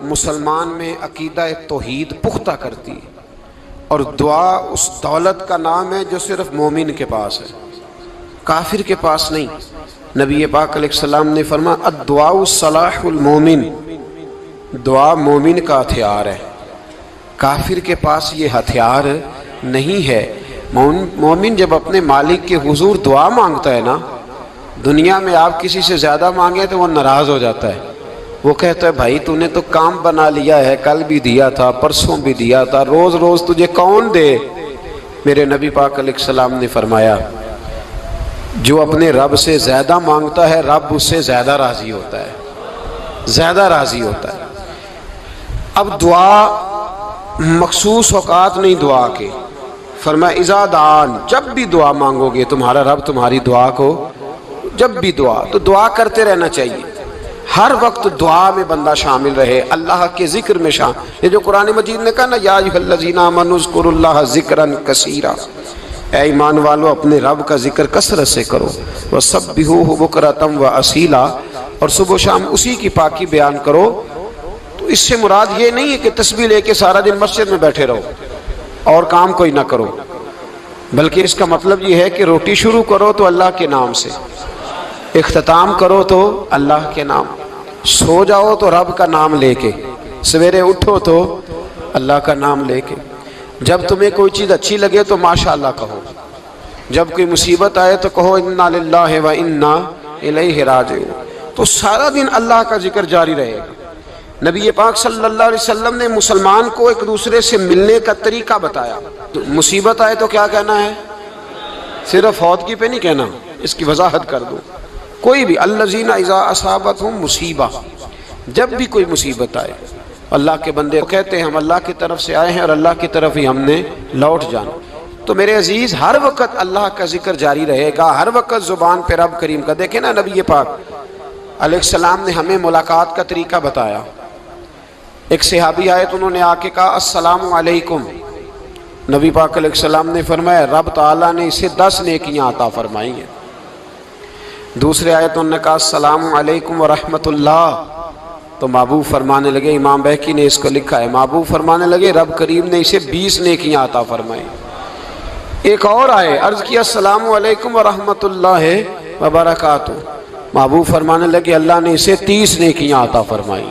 مسلمان میں عقیدہ توحید پختہ کرتی ہے، اور دعا اس دولت کا نام ہے جو صرف مومن کے پاس ہے، کافر کے پاس نہیں۔ نبی پاک علیہ السلام نے فرمایا الدعاء صلاح المومن، دعا مومن کا ہتھیار ہے، کافر کے پاس یہ ہتھیار نہیں ہے۔ مومن جب اپنے مالک کے حضور دعا مانگتا ہے نا، دنیا میں آپ کسی سے زیادہ مانگیں تو وہ ناراض ہو جاتا ہے، وہ کہتا ہے بھائی تو نے تو کام بنا لیا ہے، کل بھی دیا تھا، پرسوں بھی دیا تھا، روز روز تجھے کون دے؟ میرے نبی پاک علیہ السلام نے فرمایا جو اپنے رب سے زیادہ مانگتا ہے رب اس سے زیادہ راضی ہوتا ہے، زیادہ راضی ہوتا ہے۔ اب دعا مخصوص اوقات نہیں دعا کے، فرمایا اذا دعان، جب بھی دعا مانگو گے تمہارا رب تمہاری دعا کو، جب بھی دعا تو دعا کرتے رہنا چاہیے، ہر وقت دعا میں بندہ شامل رہے، اللہ کے ذکر میں شامل۔ یہ جو قرآن مجید نے کہا نا یا ایھا الذین آمنوا اذکروا اللہ ذکرا کثیرا، اے ایمان والو اپنے رب کا ذکر کثرت سے کرو، وسبحوہ بکرۃ واصیلا، اور صبح و شام اسی کی پاکی بیان کرو۔ تو اس سے مراد یہ نہیں ہے کہ تسبیح لے کے سارا دن مسجد میں بیٹھے رہو اور کام کوئی نہ کرو، بلکہ اس کا مطلب یہ ہے کہ روٹی شروع کرو تو اللہ کے نام سے، اختتام کرو تو اللہ کے نام، سو جاؤ تو رب کا نام لے کے، سویرے اٹھو تو اللہ کا نام لے کے، جب تمہیں کوئی چیز اچھی لگے تو ماشاءاللہ کہو، جب کوئی مصیبت آئے تو کہو انا للہ و انا الیہ راجعون۔ تو سارا دن اللہ کا ذکر جاری رہے گا۔ نبی پاک صلی اللہ علیہ وسلم نے مسلمان کو ایک دوسرے سے ملنے کا طریقہ بتایا۔ مصیبت آئے تو کیا کہنا ہے؟ صرف فوتگی پہ نہیں کہنا، اس کی وضاحت کر دو۔ کوئی بھی الذین اذا اصابتہم مصیبہ، جب بھی کوئی مصیبت آئے، اللہ کے بندے کہتے ہیں ہم اللہ کی طرف سے آئے ہیں اور اللہ کی طرف ہی ہم نے لوٹ جانا۔ تو میرے عزیز ہر وقت اللہ کا ذکر جاری رہے گا، ہر وقت زبان پہ رب کریم کا۔ دیکھیں نا نبی پاک علیہ السلام نے ہمیں ملاقات کا طریقہ بتایا۔ ایک صحابی آئے تو انہوں نے آ کے کہا السلام علیکم، نبی پاک علیہ السلام نے فرمایا رب تعالیٰ نے اسے 10 نیکیاں عطا فرمائی ہیں۔ دوسرے آئے تو انہوں نے کہا السلام علیکم ورحمۃ اللہ، تو محبوب فرمانے لگے، امام بہقی نے اس کو لکھا ہے، محبوب فرمانے لگے رب کریم نے اسے 20 نیکیاں عطا فرمائی۔ ایک اور آئے، عرض کیا السلام علیکم ورحمۃ اللہ وبرکاتہ، محبوب فرمانے لگے اللہ نے اسے 30 نیکیاں عطا فرمائی۔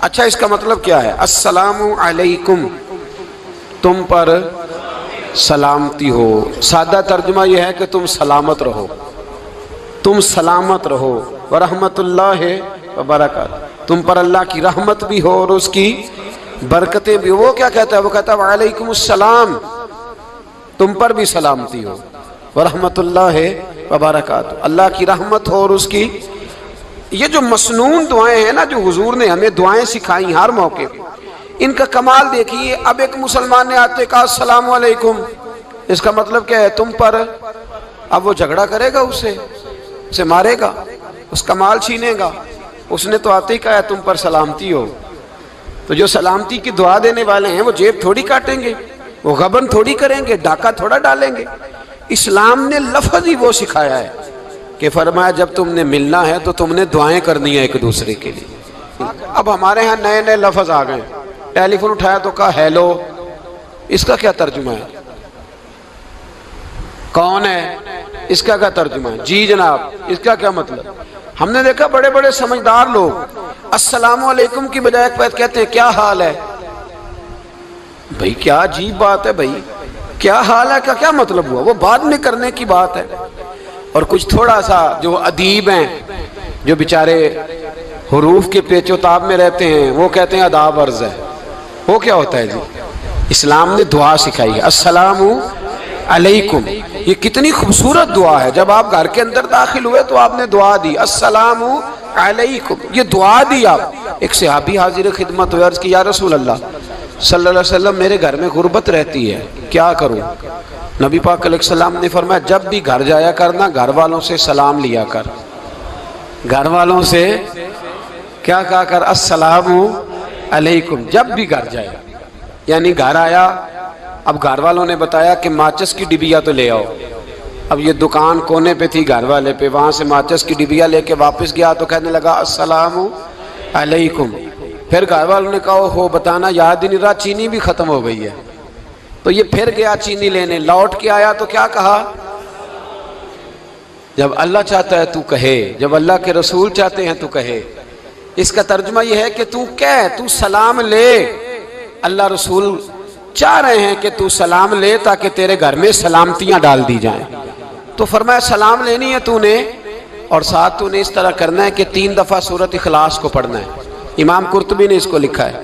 اچھا اس کا مطلب کیا ہے؟ السلام علیکم، تم پر سلامتی ہو، سادہ ترجمہ یہ ہے کہ تم سلامت رہو، تم سلامت رہو، ورحمۃ اللہ وبرکاتہ، تم پر اللہ کی رحمت بھی ہو اور اس کی برکتیں بھی ہو۔ وہ کیا کہتا ہے؟ وہ کہتا ہے وعلیکم السلام، تم پر بھی سلامتی ہو، ورحمۃ اللہ وبرکاتہ، اللہ کی رحمت ہو اور اس کی۔ یہ جو مسنون دعائیں ہیں نا جو حضور نے ہمیں دعائیں سکھائیں ہر موقع پہ، ان کا کمال دیکھیے۔ اب ایک مسلمان نے آتے کہا السلام علیکم، اس کا مطلب کیا ہے؟ تم پر۔ اب وہ جھگڑا کرے گا اسے مارے گا، اس کا مال چھینے گا؟ اس نے تو آتے ہی کہا ہے تم پر سلامتی ہو۔ تو جو سلامتی کی دعا دینے والے ہیں وہ جیب تھوڑی کاٹیں گے، وہ غبن تھوڑی کریں گے، ڈاکہ تھوڑا ڈالیں گے۔ اسلام نے لفظ ہی وہ سکھایا ہے کہ فرمایا جب تم نے ملنا ہے تو تم نے دعائیں کرنی ہیں ایک دوسرے کے لیے۔ اب ہمارے ہاں نئے نئے لفظ آ گئے، ٹیلی فون اٹھایا تو کہا ہیلو، اس کا کیا ترجمہ ہے؟ کون ہے؟ اس کا کیا ترجمہ ہے؟ جی جناب، اس کا کیا مطلب؟ ہم نے دیکھا بڑے بڑے سمجھدار لوگ السلام علیکم کی بجائے کہتے ہیں کیا حال ہے؟ بھائی کیا عجیب بات ہے، بھائی کیا حال ہے کا کیا مطلب ہوا؟ وہ بعد میں کرنے کی بات ہے۔ اور کچھ تھوڑا سا جو ادیب ہیں، جو بیچارے حروف کے پیچ و تاب میں رہتے ہیں، وہ کہتے ہیں آداب عرض ہے۔ وہ کیا ہوتا ہے جی؟ اسلام نے دعا سکھائی ہے السلام علیکم، یہ کتنی خوبصورت دعا ہے۔ جب آپ گھر کے اندر داخل ہوئے تو آپ نے دعا دی السلام علیکم، یہ دعا دی آپ۔ ایک صحابی حاضر خدمت ہوئے، عرض کی یا رسول اللہ صلی اللہ علیہ وسلم میرے گھر میں غربت رہتی ہے، کیا کروں؟ نبی پاک علیہ السلام نے فرمایا جب بھی گھر جایا کرنا گھر والوں سے سلام لیا کر، گھر والوں سے کیا کہا کر؟ السلام علیکم، جب بھی گھر جائے۔ یعنی گھر آیا، اب گھر والوں نے بتایا کہ ماچس کی ڈبیا تو لے آؤ۔ اب یہ دکان کونے پہ تھی گھر والے پہ، وہاں سے ماچس کی ڈبیا لے کے واپس گیا تو کہنے لگا السلام علیکم۔ پھر گھر والوں نے کہا ہو بتانا یاد ہی نہیں رہا، چینی بھی ختم ہو گئی ہے۔ تو یہ پھر گیا چینی لینے، لوٹ کے آیا تو کیا کہا؟ جب اللہ چاہتا ہے تو کہے، جب اللہ کے رسول چاہتے ہیں تو کہے۔ اس کا ترجمہ یہ ہے کہ تو کہہ، تو سلام لے۔ اللہ رسول چاہ رہے ہیں کہ تو سلام لے تاکہ تیرے گھر میں سلامتیاں ڈال دی جائیں۔ تو فرمایا سلام لینی ہے تو نے، اور ساتھ تو نے اس طرح کرنا ہے کہ 3 دفعہ سورۃ اخلاص کو پڑھنا ہے۔ امام قرطبی نے اس کو لکھا ہے۔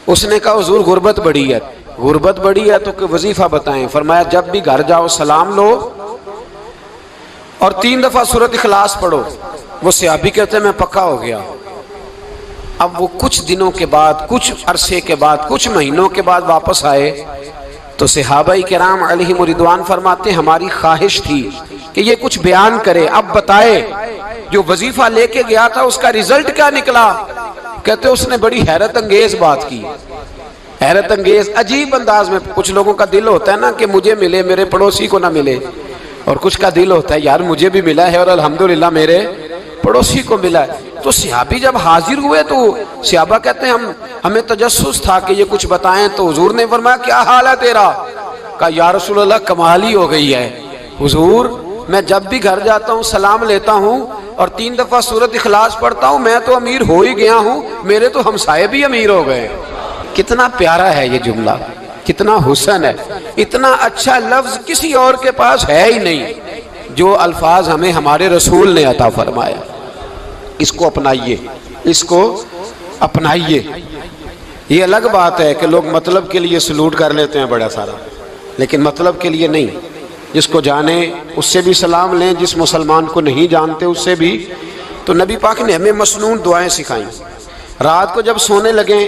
اس نے کہا حضور غربت بڑی ہے، غربت بڑی ہے تو کہ وظیفہ بتائیں۔ فرمایا جب بھی گھر جاؤ سلام لو اور 3 دفعہ سورۃ اخلاص پڑھو۔ وہ صحابی کہتے ہیں میں پکا ہو گیا۔ اب وہ کچھ دنوں کے بعد، کچھ عرصے کے بعد، کچھ مہینوں کے بعد واپس آئے تو صحابہ کرام علیہم رضوان فرماتے ہیں ہماری خواہش تھی کہ یہ کچھ بیان کرے، اب بتائے جو وظیفہ لے کے گیا تھا اس کا رزلٹ کیا نکلا۔ کہتے اس نے بڑی حیرت انگیز بات کی، حیرت انگیز عجیب انداز میں۔ کچھ لوگوں کا دل ہوتا ہے نا کہ مجھے ملے میرے پڑوسی کو نہ ملے، اور کچھ کا دل ہوتا ہے یار مجھے بھی ملا ہے اور الحمدللہ میرے پڑوسی کو ملا ہے۔ تو صحابی جب حاضر ہوئے تو صحابہ کہتے ہیں ہمیں تجسس تھا کہ یہ کچھ بتائیں، تو حضور نے فرمایا کیا حال ہے تیرا؟ کہا یا رسول اللہ کمال ہی ہو گئی ہے حضور، میں جب بھی گھر جاتا ہوں سلام لیتا ہوں اور 3 دفعہ سورۃ اخلاص پڑھتا ہوں، میں تو امیر ہو ہی گیا ہوں، میرے تو ہمسائے بھی امیر ہو گئے۔ کتنا پیارا ہے یہ جملہ، کتنا حسن ہے، اتنا اچھا لفظ کسی اور کے پاس ہے ہی نہیں جو الفاظ ہمیں ہمارے رسول نے عطا فرمایا۔ اس کو اپنائیے، اس کو اپنائیے۔ یہ الگ بات ہے کہ لوگ مطلب کے لیے سلوٹ کر لیتے ہیں بڑا سارا، لیکن مطلب کے لیے نہیں۔ جس کو جانے اس سے بھی سلام لیں، جس مسلمان کو نہیں جانتے اس سے بھی۔ تو نبی پاک نے ہمیں مسنون دعائیں سکھائیں۔ رات کو جب سونے لگیں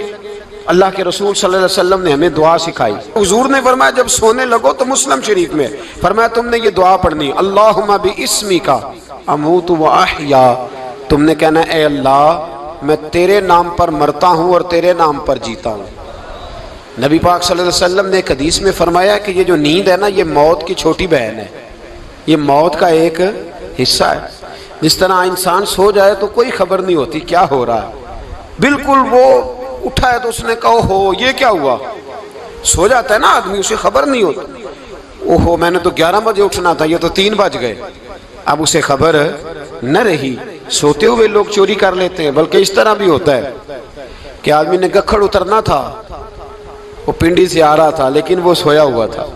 اللہ کے رسول صلی اللہ علیہ وسلم نے ہمیں دعا سکھائی۔ حضور نے فرمایا جب سونے لگو تو مسلم شریف میں فرمایا تم نے یہ دعا پڑھنی، اللہم باسمک اموت و احیا۔ تم نے کہنا اے اللہ میں تیرے نام پر مرتا ہوں اور تیرے نام پر جیتا ہوں۔ نبی پاک صلی اللہ علیہ وسلم نے ایک حدیث میں فرمایا کہ یہ جو نیند ہے نا یہ موت کی چھوٹی بہن ہے، یہ موت کا ایک حصہ ہے۔ جس طرح انسان سو جائے تو کوئی خبر نہیں ہوتی کیا ہو رہا ہے، بالکل وہ اٹھا ہے تو اس نے کہا ہو یہ کیا ہوا، سو جاتا ہے نا آدمی اسے خبر نہیں ہوتی، اوہو میں نے تو 11 بجے اٹھنا تھا یہ تو 3 بج گئے، اب اسے خبر نہ رہی۔ سوتے ہوئے لوگ چوری کر لیتے ہیں، بلکہ اس طرح بھی ہوتا ہے کہ آدمی نے گکھڑ اترنا تھا، وہ پنڈی سے آ رہا تھا لیکن وہ سویا ہوا تھا،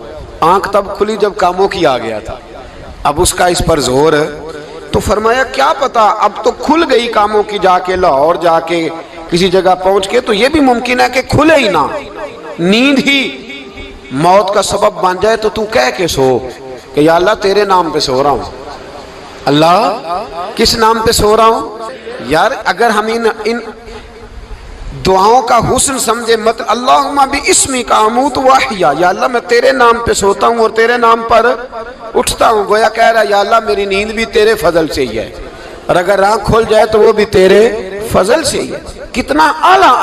آنکھ تب کھلی جب کاموں کی آ گیا تھا، اب اس کا اس پر زور ہے۔ تو فرمایا کیا پتا اب تو کھل گئی کاموں کی، جا کے لاہور جا کے کسی جگہ پہنچ کے، تو یہ بھی ممکن ہے کہ کھلے ہی نہ، نیند ہی موت کا سبب بن جائے۔ تو کہہ کے سو کہ یا اللہ تیرے نام پہ سو رہا ہوں۔ اللہ کس نام پہ سو رہا ہوں؟ یار اگر ہم ان دعاؤں کا حسن سمجھے، مت اللہم باسمک اموت و احیا، یا اللہ میں تیرے نام پہ سوتا ہوں اور تیرے نام پر اٹھتا ہوں، گویا کہہ رہا یا اللہ میری نیند بھی تیرے فضل سے ہی ہے، اور اگر آنکھ کھل جائے تو وہ بھی تیرے فضل سے ہی ہے۔ کتنا اعلیٰ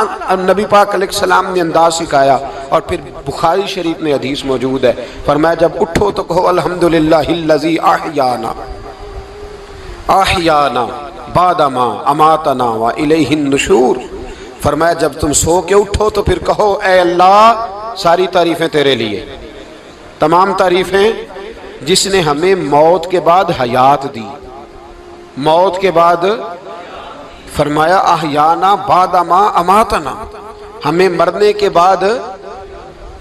نبی پاک علیہ السلام نے انداز سکھایا۔ اور پھر بخاری شریف میں حدیث موجود ہے، فرمایا جب اٹھو تو کہو الحمدللہ الذی احیانا احیانا بعد ما اماتنا والیہ النشور۔ فرمایا جب تم سو کے اٹھو تو پھر کہو اے اللہ ساری تعریفیں تیرے لیے، تمام تعریفیں جس نے ہمیں موت کے بعد حیات دی، موت کے بعد فرمایا احیانا بعد ما اماتنا، ہمیں مرنے کے بعد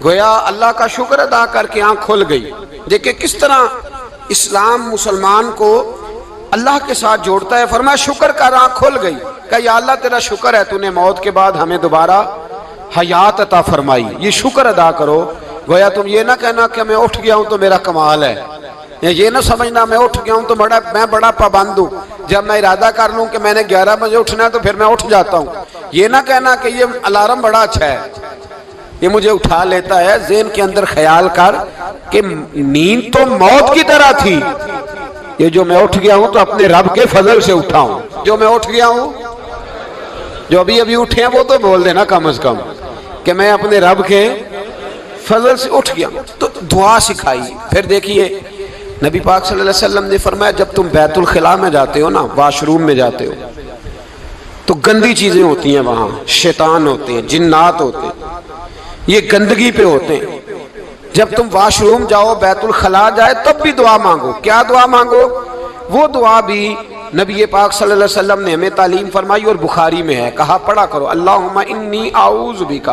گویا اللہ کا شکر ادا کر کے آنکھ کھل گئی۔ دیکھیں کس طرح اسلام مسلمان کو اللہ کے ساتھ جوڑتا ہے۔ فرمایا شکر کر، آنکھ کھل گئی، کہ یا اللہ تیرا شکر ہے تو نے موت کے بعد ہمیں دوبارہ حیات عطا فرمائی، یہ شکر ادا کرو۔ گویا تم یہ نہ کہنا کہ میں اٹھ گیا ہوں تو میرا کمال ہے، یہ نہ سمجھنا میں اٹھ گیا ہوں تو میں بڑا پابند ہوں، جب میں ارادہ کر لوں کہ میں نے 11 بجے اٹھنا ہے تو پھر میں اٹھ جاتا ہوں۔ یہ نہ کہنا کہ یہ الارم بڑا اچھا ہے، یہ مجھے اٹھا لیتا ہے۔ ذہن کے اندر خیال کر کہ نیند تو موت کی طرح تھی، یہ جو میں اٹھ گیا ہوں تو اپنے رب کے فضل سے اٹھا ہوں، جو میں اٹھ گیا ہوں، جو ابھی اٹھے ہیں وہ تو بول دینا کم از کم کہ میں اپنے رب کے فضل سے اٹھ گیا۔ تو دعا سکھائی۔ پھر دیکھیے نبی پاک صلی اللہ علیہ وسلم نے فرمایا جب تم بیت الخلاء میں جاتے ہو نا، واش روم میں جاتے ہو، تو گندی چیزیں ہوتی ہیں وہاں، شیطان ہوتے ہیں، جنات ہوتے ہیں، یہ گندگی پہ ہوتے ہیں۔ جب تم واش روم جاؤ، بیت الخلا جائے، تب بھی دعا مانگو۔ کیا دعا مانگو؟ وہ دعا بھی نبی پاک صلی اللہ علیہ وسلم نے ہمیں تعلیم فرمائی اور بخاری میں ہے، کہا پڑھا کرو اللہم انی اعوذ بک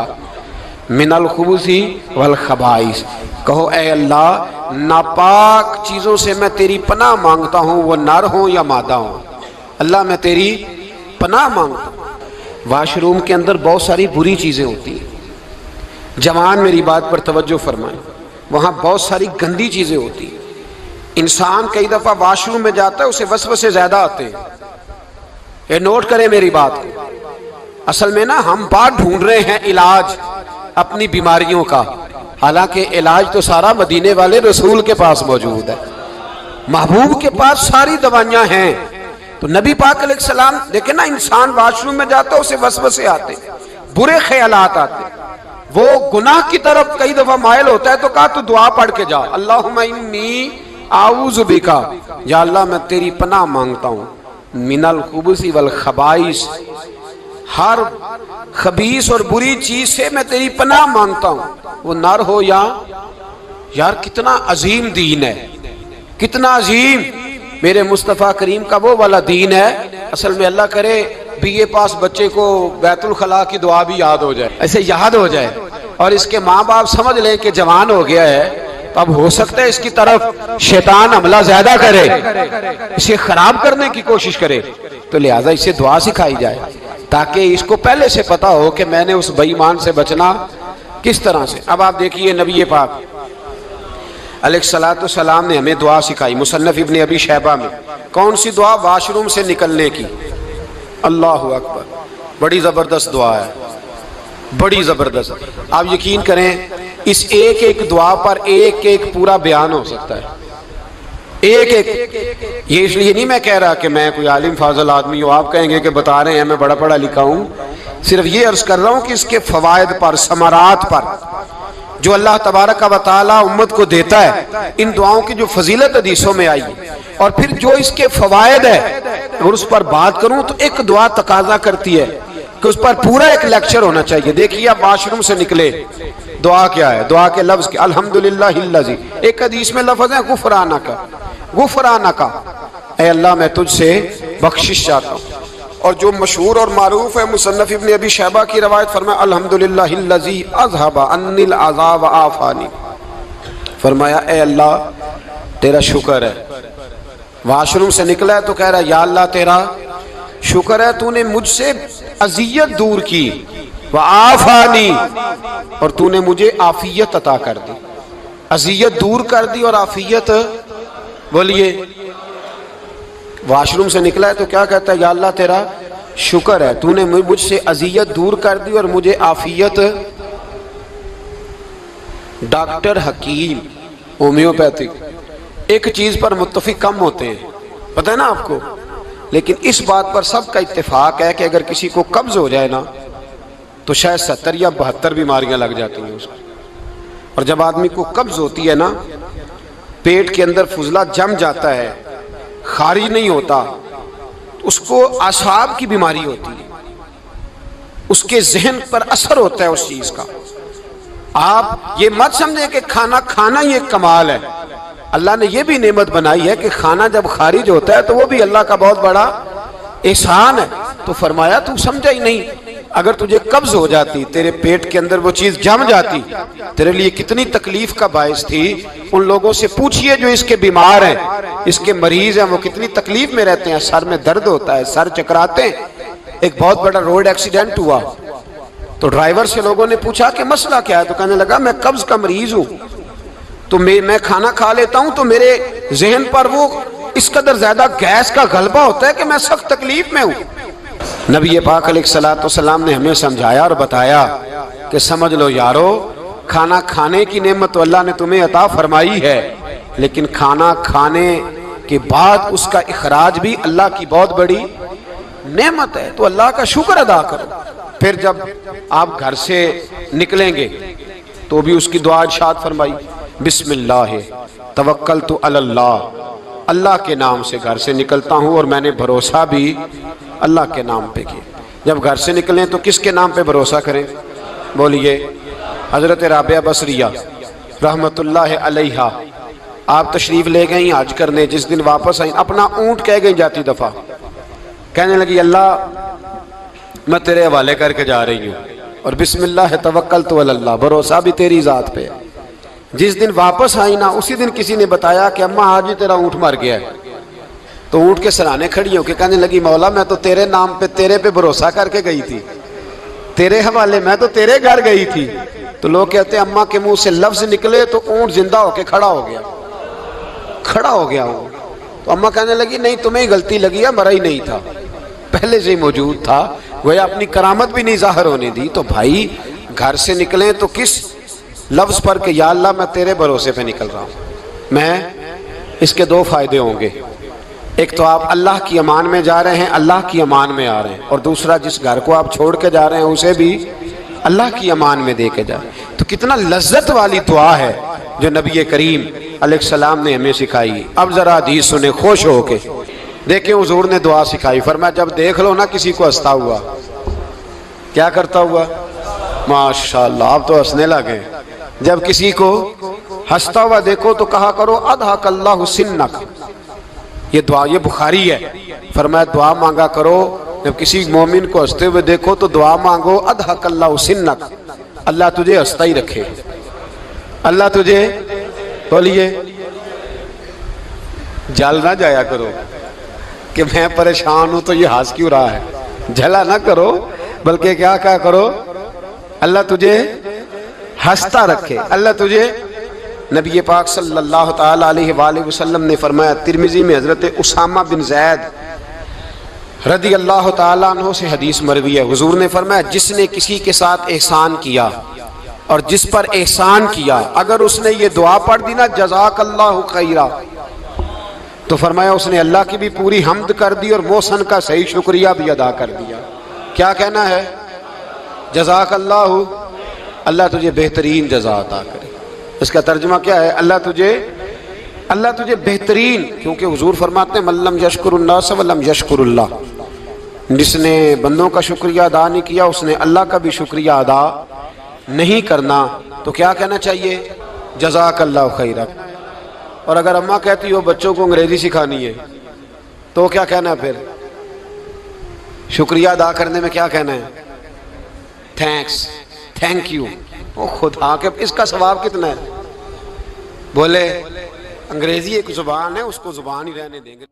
من الخبث والخبائث۔ کہو اے اللہ ناپاک چیزوں سے میں تیری پناہ مانگتا ہوں، وہ نر ہوں یا مادہ ہوں، اللہ میں تیری پناہ مانگتا ہوں۔ واش روم کے اندر بہت ساری بری چیزیں ہوتی ہیں، جوان میری بات پر توجہ فرمائیں، وہاں بہت ساری گندی چیزیں ہوتی ہیں۔ انسان کئی دفعہ واش روم میں جاتا ہے، اسے وسوسے زیادہ آتے ہیں، یہ نوٹ کریں میری بات کو۔ اصل میں نا ہم بات ڈھونڈ رہے ہیں علاج اپنی بیماریوں کا، حالانکہ علاج تو سارا مدینے والے رسول کے پاس موجود ہے، محبوب کے پاس ساری دوائیاں ہیں۔ تو نبی پاک علیہ السلام دیکھیں نا، انسان واش روم میں جاتا ہے اسے وسوسے آتے، برے خیالات آتے، وہ گناہ کی طرف کئی دفعہ مائل ہوتا ہے، تو کہا تو دعا پڑھ کے جا، اللہم انی اعوذ بکا، یا اللہ میں تیری پناہ مانگتا ہوں، من الخبث والخبائث، ہر خبیث اور بری چیز سے میں تیری پناہ مانگتا ہوں، وہ نر ہو یا یار کتنا عظیم دین ہے، کتنا عظیم میرے مصطفیٰ کریم کا وہ والا دین ہے۔ اصل میں اللہ کرے BA پاس بچے کو بیت الخلا کی دعا بھی یاد ہو جائے، ایسے یاد ہو جائے، اور اس کے ماں باپ سمجھ لیں کہ جوان ہو گیا ہے، تو اب ہو سکتا ہے اس کی طرف شیطان حملہ زیادہ کرے، اسے خراب کرنے کی کوشش کرے، تو لہٰذا اسے دعا سکھائی جائے تاکہ اس کو پہلے سے پتا ہو کہ میں نے اس بے ایمان سے بچنا کس طرح سے۔ اب آپ دیکھیے نبی پاک علیہ السلام نے ہمیں دعا سکھائی، مصنف ابن ابی شیبہ میں۔ کون سی دعا؟ واش روم سے نکلنے کی۔ اللہ اکبر، بڑی زبردست دعا ہے، بڑی زبردست۔ آپ یقین کریں اس ایک ایک دعا پر ایک ایک پورا بیان ہو سکتا ہے، ایک ایک۔ یہ اس لیے نہیں میں کہہ رہا کہ میں کوئی عالم فاضل آدمی ہوں، آپ کہیں گے کہ بتا رہے ہیں میں بڑا پڑھا لکھا ہوں، صرف یہ عرض کر رہا ہوں کہ اس کے فوائد پر، ثمرات پر جو اللہ تبارک و تعالی امت کو دیتا ہے، ان دعاؤں کی جو فضیلت حدیثوں میں آئی، اور پھر جو اس کے فوائد ہے، اگر اس پر بات کروں تو ایک دعا تقاضا کرتی ہے کہ اس پر پورا ایک لیکچر ہونا چاہیے۔ دیکھیے آپ واش روم سے نکلے، دعا کیا ہے؟ دعا کے لفظ کے الحمدللہ الذی، ایک حدیث میں لفظ ہے غفرانک، غفرانک، اے اللہ میں تجھ سے بخشش چاہتا ہوں۔ اور جو مشہور اور معروف ہے مصنف ابن ابی شیبہ کی روایت، فرمایا الحمدللہ الذی اذھب عنی العذاب وعافانی، فرمایا اے اللہ تیرا شکر ہے، واش روم سے نکلا ہے تو کہہ رہا ہے یا اللہ تیرا شکر ہے تو نے مجھ سے اذیت دور کی، وعافانی، اور تو نے مجھے عافیت عطا کر دی، اذیت دور کر دی اور عافیت۔ بولیے واش روم سے نکلا ہے تو کیا کہتا ہے؟ یا اللہ تیرا شکر ہے تو نے مجھ سے اذیت دور کر دی اور مجھے عافیت۔ ڈاکٹر حکیم ہومیوپیتھک ایک چیز پر متفق کم ہوتے ہیں، پتہ ہے نا آپ کو، لیکن اس بات پر سب کا اتفاق ہے کہ اگر کسی کو قبض ہو جائے نا تو شاید 70 یا 72 بیماریاں لگ جاتی ہیں اس کو۔ اور جب آدمی کو قبض ہوتی ہے نا، پیٹ کے اندر فضلہ جم جاتا ہے، خارج نہیں ہوتا، اس کو اعصاب کی بیماری ہوتی ہے، اس کے ذہن پر اثر ہوتا ہے اس چیز کا۔ آپ یہ مت سمجھیں کہ کھانا کھانا ہی ایک کمال ہے، اللہ نے یہ بھی نعمت بنائی ہے کہ کھانا جب خارج ہوتا ہے تو وہ بھی اللہ کا بہت بڑا احسان ہے۔ تو فرمایا تو سمجھا ہی نہیں، اگر تجھے قبض ہو جاتی، تیرے پیٹ کے اندر وہ چیز جم جاتی، تیرے لیے کتنی تکلیف کا باعث تھی۔ ان لوگوں سے پوچھئے جو اس کے بیمار ہیں، اس کے مریض ہیں، وہ کتنی تکلیف میں رہتے ہیں، سر میں درد ہوتا ہے، سر چکراتے ہیں۔ ایک بہت بڑا روڈ ایکسیڈنٹ ہوا تو ڈرائیور سے لوگوں نے پوچھا کہ مسئلہ کیا ہے، تو کہنے لگا میں قبض کا مریض ہوں، تو میں کھانا کھا لیتا ہوں تو میرے ذہن پر وہ اس قدر زیادہ گیس کا غلبہ ہوتا ہے کہ میں سخت تکلیف میں ہوں۔ نبی پاک علیہ السلام نے ہمیں سمجھایا اور بتایا کہ سمجھ لو یارو، کھانا کھانے کی نعمت تو اللہ نے تمہیں عطا فرمائی ہے، لیکن کھانا کھانے کے بعد اس کا اخراج بھی اللہ کی بہت بڑی نعمت ہے، تو اللہ کا شکر ادا کرو۔ پھر جب آپ گھر سے نکلیں گے تو بھی اس کی دعا ارشاد فرمائی، بسم اللہ توکلت علی اللہ، اللہ کے نام سے گھر سے نکلتا ہوں اور میں نے بھروسہ بھی اللہ کے نام پہ کیا۔ جب گھر سے نکلیں تو کس کے نام پہ بھروسہ کریں؟ بولیے حضرت رابعہ بصریہ رحمت اللہ علیہا، آپ تشریف لے گئیں حج کرنے، جس دن واپس آئیں اپنا اونٹ کہہ گئی جاتی دفعہ، کہنے لگی اللہ میں تیرے حوالے کر کے جا رہی ہوں، اور بسم اللہ توکلت علی اللہ، بھروسہ بھی تیری ذات پہ۔ جس دن واپس آئی نا اسی دن کسی نے بتایا کہ اماں آج ہی تیرا اونٹ مر گیا ہے، تو اونٹ کے سرانے کھڑی ہو کے کہنے لگی مولا میں تو تیرے نام پہ تیرے پہ بھروسہ کر کے گئی تھی، تیرے حوالے میں تو تیرے گھر گئی تھی۔ تو لوگ کہتے ہیں اماں کے منہ سے لفظ نکلے تو اونٹ زندہ ہو کے کھڑا ہو گیا، کھڑا ہو گیا اونٹ۔ تو اماں کہنے لگی نہیں تمہیں غلطی لگی ہے، مرا ہی نہیں تھا، پہلے سے ہی موجود تھا، وہ اپنی کرامت بھی نہیں ظاہر ہونے دی۔ تو بھائی گھر سے نکلیں تو کس لفظ پر کہ یا اللہ میں تیرے بھروسے پہ نکل رہا ہوں میں، اس کے دو فائدے ہوں گے، ایک تو آپ اللہ کی امان میں جا رہے ہیں، اللہ کی امان میں آ رہے ہیں، اور دوسرا جس گھر کو آپ چھوڑ کے جا رہے ہیں اسے بھی اللہ کی امان میں دے کے جائیں۔ تو کتنا لذت والی دعا ہے جو نبی کریم علیہ السلام نے ہمیں سکھائی۔ اب ذرا حدیث سنیں خوش ہو کے، دیکھیں حضور نے دعا سکھائی، فرمایا جب دیکھ لو نا کسی کو ہنستا ہوا، کیا کرتا ہوا؟ ماشاءاللہ آپ تو ہنسنے لگے۔ جب کسی کو ہنستا ہوا دیکھو تو کہا کرو اضحک اللہ سنک، یہ دعا یہ بخاری ہے، فرمایا دعا مانگا کرو جب کسی مومن کو ہنستے ہوئے دیکھو تو دعا مانگو اضحک اللہ سنک، اللہ تجھے ہنستا ہی رکھے، اللہ تجھے، بولیے جل نہ جایا کرو کہ میں پریشان ہوں تو یہ ہنس کیوں رہا ہے، جھلا نہ کرو، بلکہ کیا کہا کرو اللہ تجھے ہنستا رکھے، اللہ تجھے۔ نبی پاک صلی اللہ تعالی علیہ وآلہ وسلم نے فرمایا، ترمذی میں حضرت اسامہ بن زید رضی اللہ تعالیٰ عنہ سے حدیث مروی ہے، حضور نے فرمایا جس نے کسی کے ساتھ احسان کیا اور جس پر احسان کیا، اگر اس نے یہ دعا پڑھ دی نا جزاک اللہ خیرا، تو فرمایا اس نے اللہ کی بھی پوری حمد کر دی اور محسن کا صحیح شکریہ بھی ادا کر دیا۔ کیا کہنا ہے؟ جزاک اللہ، اللہ تجھے بہترین جزا عطا کرے۔ اس کا ترجمہ کیا ہے؟ اللہ تجھے بہترین، کیونکہ حضور فرماتے ہیں من لم یشکر الناس ولم یشکر اللہ، جس نے بندوں کا شکریہ ادا نہیں کیا اس نے اللہ کا بھی شکریہ ادا نہیں کرنا۔ تو کیا کہنا چاہیے؟ جزاک اللہ خیرا۔ اور اگر اماں کہتی ہو بچوں کو انگریزی سکھانی ہے تو کیا کہنا ہے؟ پھر شکریہ ادا کرنے میں کیا کہنا ہے؟ Thanks, thank you. او خدا کے اس کا ثواب کتنا ہے؟ بولے انگریزی ایک زبان ہے، اس کو زبان ہی رہنے دیں گے۔